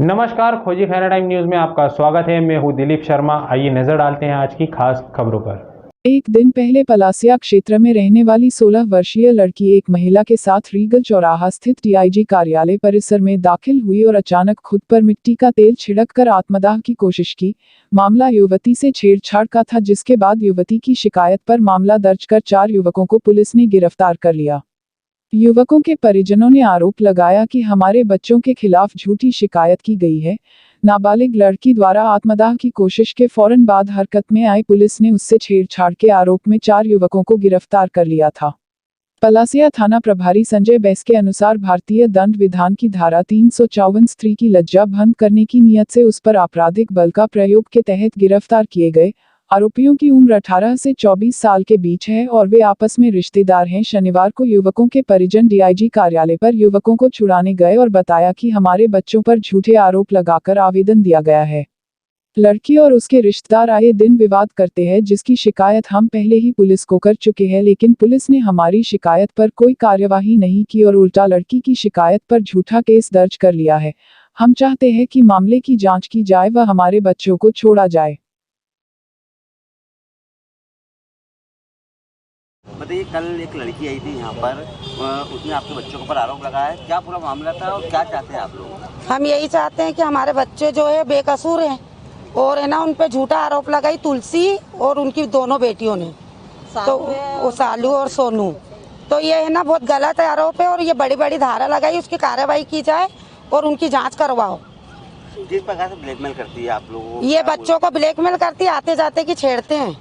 नमस्कार, खोजी Khaira time news में आपका स्वागत है। मैं हूं दिलीप शर्मा। आइए नजर डालते हैं आज की खास खबरों पर। एक दिन पहले पलासिया क्षेत्र में रहने वाली 16 वर्षीय लड़की एक महिला के साथ रीगल चौराहा स्थित डीआईजी कार्यालय परिसर में दाखिल हुई और अचानक खुद पर मिट्टी का तेल छिड़ककर आत्मदाह की कोशिश की। मामला युवती से छेड़छाड़ का था, जिसके बाद युवती की शिकायत पर मामला दर्ज कर 4 युवकों को पुलिस ने गिरफ्तार कर लिया। युवकों के परिजनों ने आरोप लगाया कि हमारे बच्चों के खिलाफ झूठी शिकायत की गई है। नाबालिग लड़की द्वारा आत्मदाह की कोशिश के फौरन बाद हरकत में आई पुलिस ने उससे छेड़छाड़ के आरोप में 4 युवकों को गिरफ्तार कर लिया था। पलासिया थाना प्रभारी संजय बैस के अनुसार भारतीय दंड विधान की धारा 354 स्त्री की लज्जा भंग करने की नियत से उस पर आपराधिक बल का प्रयोग के तहत गिरफ्तार किए गए। आरोपियों की उम्र 18 से 24 साल के बीच है और वे आपस में रिश्तेदार हैं। शनिवार को युवकों के परिजन डीआईजी कार्यालय पर युवकों को छुड़ाने गए और बताया कि हमारे बच्चों पर झूठे आरोप लगाकर आवेदन दिया गया है। लड़की और उसके रिश्तेदार आए दिन विवाद करते हैं, जिसकी शिकायत हम पहले ही पुलिस को कर चुके हैं, लेकिन पुलिस ने हमारी शिकायत पर कोई कार्यवाही नहीं की और उल्टा लड़की की शिकायत पर झूठा केस दर्ज कर लिया है। हम चाहते हैं कि मामले की जांच की जाए व हमारे बच्चों को छोड़ा जाए। बताइए, कल एक लड़की आई थी यहाँ पर, उसने आपके बच्चों के ऊपर आरोप लगाया है। क्या पूरा मामला था और क्या चाहते हैं आप लोग? हम यही चाहते हैं कि हमारे बच्चे जो है बेकसूर हैं और है ना, उन पे झूठा आरोप लगाई तुलसी और उनकी दोनों बेटियों ने, तो वो सालू और सोनू। तो ये है ना, बहुत गलत आरोप है और ये बड़ी बड़ी धारा लगाई, उसकी कार्रवाई की जाए और उनकी जांच करवाओ। जिस प्रकार से ब्लैकमेल करती है आप लोगों, ये बच्चों को ब्लैकमेल करती है, आते जाते की छेड़ते हैं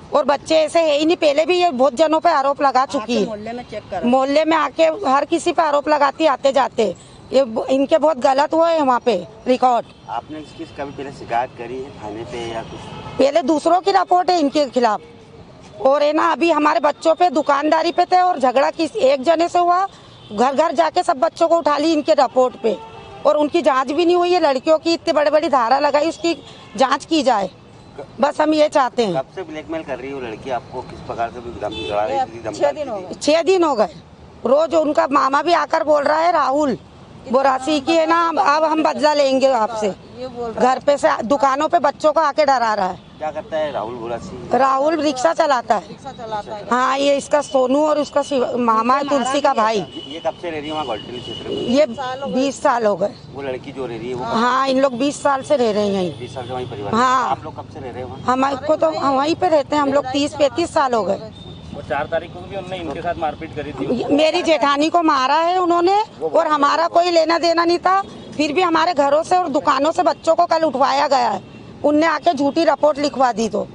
और बच्चे ऐसे है ही नहीं। पहले भी ये बहुत जनों पे आरोप लगा चुकी है, मोहल्ले में आके हर किसी पे आरोप लगाती आते जाते। ये इनके बहुत गलत हुआ है वहाँ पे रिकॉर्ड। आपने किस कभी पहले शिकायत करी है थाने पे या कुछ? पहले दूसरों की रिपोर्ट है इनके खिलाफ और है ना, अभी हमारे बच्चों पे दुकानदारी पे थे और झगड़ा किस एक जने से हुआ, घर घर जाके सब बच्चों को उठा ली इनके रिपोर्ट पे और उनकी जांच भी नहीं हुई है। लड़कियों की इतनी बड़ी बड़ी धारा लगाई, उसकी जांच की जाए, बस हम ये चाहते हैं। कब से ब्लैकमेल कर रही है वो लड़की आपको? किस प्रकार से 6 दिन हो गए। रोज उनका मामा भी आकर बोल रहा है, राहुल बोरासी की है ना, अब हम बदला लेंगे आपसे। घर पे से दुकानों पे बच्चों को आके डरा रहा है। क्या करता है राहुल बोरासी? राहुल रिक्शा चलाता है। हाँ, ये इसका सोनू और उसका मामा है, तुलसी का भाई। ये कब से रह रही है वहाँ गौलटेली क्षेत्र में? ये 20 साल हो गए। वो लड़की जो रह रही है वो? हाँ, इन लोग 20 साल से रह रहे हैं। 20 साल से वहीं परिवार? हाँ। आप लोग कब से रह रहे हैं? हमारे तो वहीं पे रहते हैं हम लोग, 30-35 साल हो गए। 4 तारीख को भी उन्होंने इनके साथ मारपीट करी थी। मेरी जेठानी को मारा है उन्होंने और हमारा कोई लेना देना नहीं था, फिर भी हमारे घरों से और दुकानों से बच्चों को कल उठवाया गया है। उनने आके झूठी रिपोर्ट लिखवा दी, तो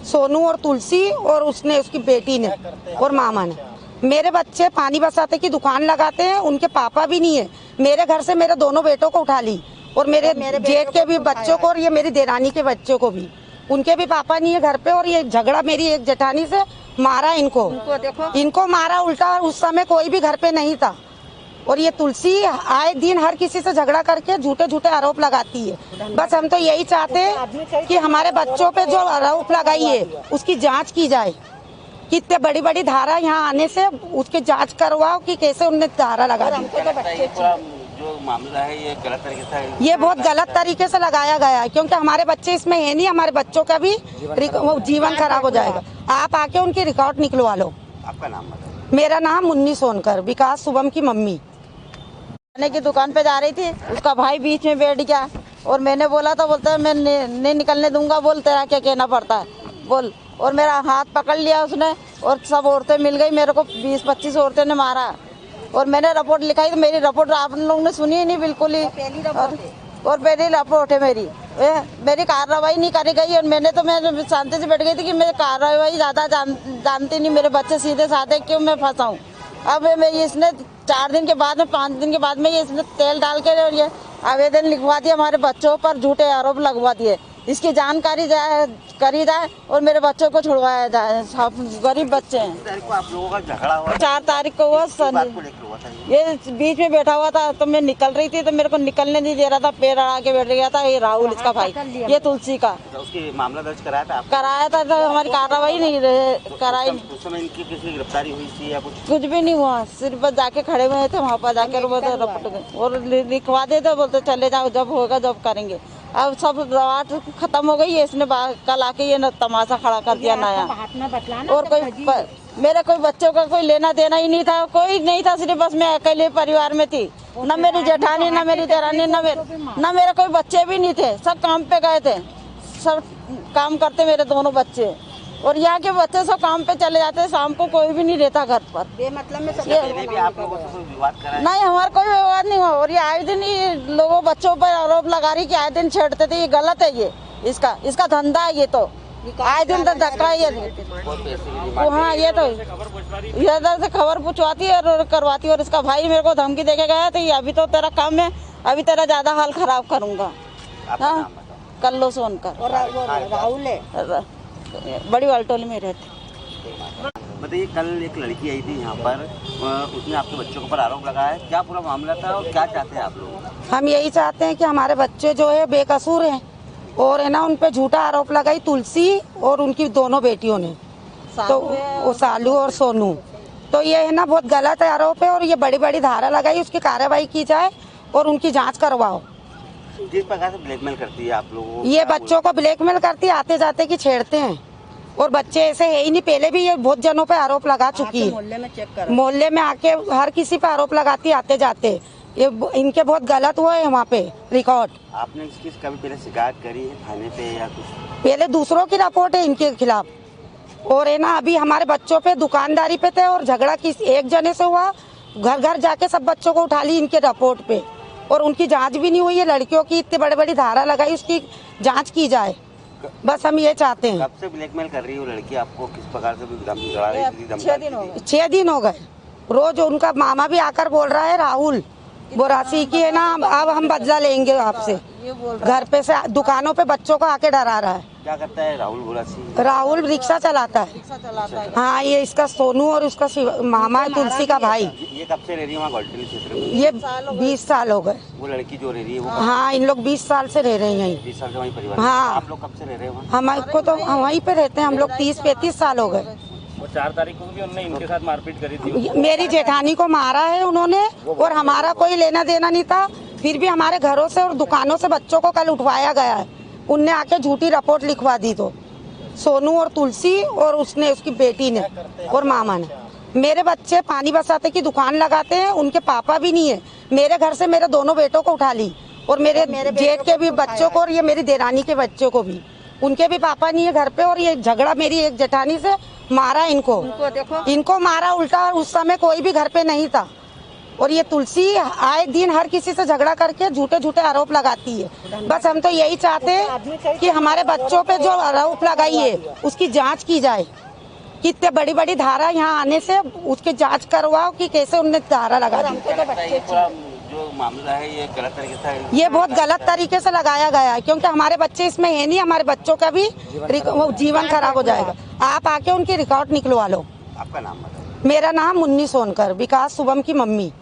सोनू और तुलसी और उसने, उसकी बेटी ने और मामा ने। मेरे बच्चे पानी बरसाते की दुकान लगाते हैं, उनके पापा भी नहीं है। मेरे घर से मेरे दोनों बेटों को उठा ली और मेरे जेठ के भी बच्चों को और ये मेरी देरानी के बच्चों को भी, उनके भी पापा नहीं है घर पे। और ये झगड़ा मेरी एक जेठानी से मारा इनको मारा उल्टा, उस समय कोई भी घर पे नहीं था। और ये तुलसी आए दिन हर किसी से झगड़ा करके झूठे झूठे आरोप लगाती है। बस हम तो यही चाहते हैं कि हमारे बच्चों पे जो आरोप लगाई है उसकी जांच की जाए। कितने बड़ी बड़ी धारा यहाँ आने से उसकी जांच करवाओ कि कैसे उनने धारा लगा दी। जो मामला है ये गलत तरीके से, ये बहुत गलत तरीके से लगाया गया है, क्योंकि हमारे बच्चे इसमें है नहीं। हमारे बच्चों का भी जीवन खराब हो जाएगा। आप आके उनकी रिकॉर्ड निकलवा लो। आपका नाम बताइए। मेरा नाम मुन्नी सोनकर, विकास शुभम की मम्मी। खाने की दुकान पे जा रही थी, उसका भाई बीच में बैठ गया और मैंने बोला तो बोलता है मैं नहीं निकलने दूंगा, बोल तेरा क्या कहना पड़ता है बोल। और मेरा हाथ पकड़ लिया उसने और सब औरतें मिल गई, मेरे को 20-25 औरतें ने मारा। और मैंने रिपोर्ट लिखाई तो मेरी रिपोर्ट आप लोगों ने सुनी ही नहीं बिल्कुल ही। और मेरी रिपोर्ट है, मेरी कार्रवाई नहीं करी गई। और मैं शांति से बैठ गई थी कि मैं कार्रवाई ज़्यादा जानती नहीं, मेरे बच्चे सीधे साधे क्यों मैं फंसाऊँ। अब मैं इसने 4 दिन के बाद में 5 दिन के बाद में ये इसने तेल डाल के और ये आवेदन लिखवा दिया, हमारे बच्चों पर झूठे आरोप लगवा दिए। इसकी जानकारी करी जाए और मेरे बच्चों को छुड़वाया जाए। सब गरीब बच्चे हैं। तारीख को आप लोगों का झगड़ा हुआ 4 तारीख को हुआ। किस बात को लेकर हुआ था ये? ये बीच में बैठा हुआ था तो मैं निकल रही थी तो मेरे को निकलने नहीं दे रहा था, पैर अड़ा के बैठ गया था। ये राहुल इसका भाई, ये तुलसी का तो उसकी मामला दर्ज कराया था आपने? कराया था तो हमारी कार्रवाई नहीं कराई। उस समय इनकी किसी गिरफ्तारी हुई थी या कुछ? भी नहीं हुआ, सिर्फ बस जाके खड़े हुए थे वहाँ पर जाकर और लिखवा देते, बोलते चले जाओ, जब होगा जब करेंगे। अब सब रवाट खत्म हो गई है। इसने कल आके ये तमाशा खड़ा कर दिया नया। और मेरे कोई बच्चों का कोई लेना देना ही नहीं था, कोई नहीं था, सिर्फ बस मैं अकेले परिवार में थी। न मेरी जेठानी, न मेरी देरानी, न मेरे कोई बच्चे भी नहीं थे। सब काम पे गए थे, सब काम करते मेरे दोनों बच्चे। और यहाँ के बच्चे सब काम पे चले जाते, शाम को कोई भी नहीं रहता घर पर। मतलब में पहले भी आप लोगों से कोई विवाद करा है? नहीं, हमारा कोई विवाद नहीं हुआ। और ये आए दिन ही लोगों बच्चों पर आरोप लगा रही कि आए दिन छेड़ते थे। ये गलत है, ये इसका धंधा है। ये तो आए दिन तो धक्का ही है। हाँ, ये तो इधर से खबर पूछवाती है और करवाती है। और इसका भाई मेरे को धमकी देके गया था, ये अभी तो तेरा काम है, अभी तेरा ज्यादा हाल खराब करूंगा। हाँ, कल्लो सोनकर। और राहुल है, बड़ी वालटोली में रहते। बताइए, कल एक लड़की आई थी यहाँ पर, उसने आपके बच्चों के ऊपर आरोप लगाया, क्या पूरा मामला था और क्या चाहते हैं आप लोग? हम यही चाहते हैं कि हमारे बच्चे जो है बेकसूर हैं और है ना, उन पे झूठा आरोप लगाई तुलसी और उनकी दोनों बेटियों ने, तो वो सालू और सोनू। तो ये है ना बहुत गलत आरोप है और ये बड़ी बड़ी धारा लगाई, उसकी कार्रवाई की जाए और उनकी जांच करवाओ। जिस प्रकार से ब्लैकमेल करती है आप लोगों को, ये बच्चों को ब्लैकमेल करती है, आते जाते की छेड़ते हैं। और बच्चे ऐसे है ही नहीं, पहले भी ये बहुत जनों पे आरोप लगा चुकी है। मोहल्ले में चेक कर, मोहल्ले में आके हर किसी पे आरोप लगाती आते जाते। ये इनके बहुत गलत हुआ है वहाँ पे रिकॉर्ड। आपने इसकी कभी पहले शिकायत करी है थाने पे या कुछ? पहले दूसरों की रिपोर्ट है इनके खिलाफ। और है ना, अभी हमारे बच्चों पे दुकानदारी पे थे और झगड़ा किस एक जने से हुआ, घर घर जाके सब बच्चों को उठा ली इनके रिपोर्ट पे। और उनकी जांच भी नहीं हुई है। लड़कियों की इतनी बड़ी बड़ी धारा लगाई, उसकी जांच की जाए, बस हम ये चाहते हैं। कब से ब्लैकमेल कर रही है वो लड़की आपको? किस प्रकार से डरा रही थी? 6 दिन हो गए। रोज उनका मामा भी आकर बोल रहा है, राहुल बोरासी की है ना, अब हम बदला लेंगे आपसे। घर पे से दुकानों पे बच्चों को आके डरा रहा है। क्या करता है राहुल बोरासी? राहुल रिक्शा चलाता है। हाँ, ये इसका सोनू और उसका मामा है तुलसी का भाई। ये कब से रह रही है वहाँ गौलटोली क्षेत्र में? ये 20 साल हो गए। वो लड़की जो रह रही है वो? हाँ, इन लोग 20 साल से रह रहे हैं यहीं। 20 साल से वहीं परिवार? हाँ। आप लोग कब से रह रहे हो? हमारे तो हम वहीं पे रहते हैं, हम लोग 30-35 साल हो गए। और 4 तारीख को भी उन्होंने इनके साथ मारपीट करी थी। मेरी जेठानी को मारा है उन्होंने और हमारा कोई लेना देना नहीं था, फिर भी हमारे घरों से और दुकानों से बच्चों को कल उठवाया गया है। उनने आके झूठी रिपोर्ट लिखवा दी, तो सोनू और तुलसी और उसने, उसकी बेटी ने और मामा ने। मेरे बच्चे पानी बरसाते की दुकान लगाते हैं, उनके पापा भी नहीं है। मेरे घर से मेरे दोनों बेटों को उठा ली और मेरे जेठ के भी बच्चों को और ये मेरी देरानी के बच्चों को भी, उनके भी पापा नहीं है घर पे। और ये झगड़ा मेरी एक जेठानी से मारा इनको मारा उल्टा, और उस समय कोई भी घर पे नहीं था। और ये तुलसी आए दिन हर किसी से झगड़ा करके झूठे झूठे आरोप लगाती है। बस हम तो यही चाहते हैं कि हमारे बच्चों पे जो आरोप लगाई है उसकी जांच की जाए। कितने बड़ी बड़ी धारा यहाँ आने से उसकी जांच करवाओ कि कैसे उनने धारा लगा दी। जो मामला है ये गलत तरीके से, ये बहुत गलत तरीके से लगाया गया है, क्योंकि हमारे बच्चे इसमें है नहीं। हमारे बच्चों का भी जीवन खराब हो जाएगा। आप आके उनकी रिकॉर्ड निकलवा लो। आपका नाम बताइए। मेरा नाम मुन्नी सोनकर, विकास शुभम की मम्मी।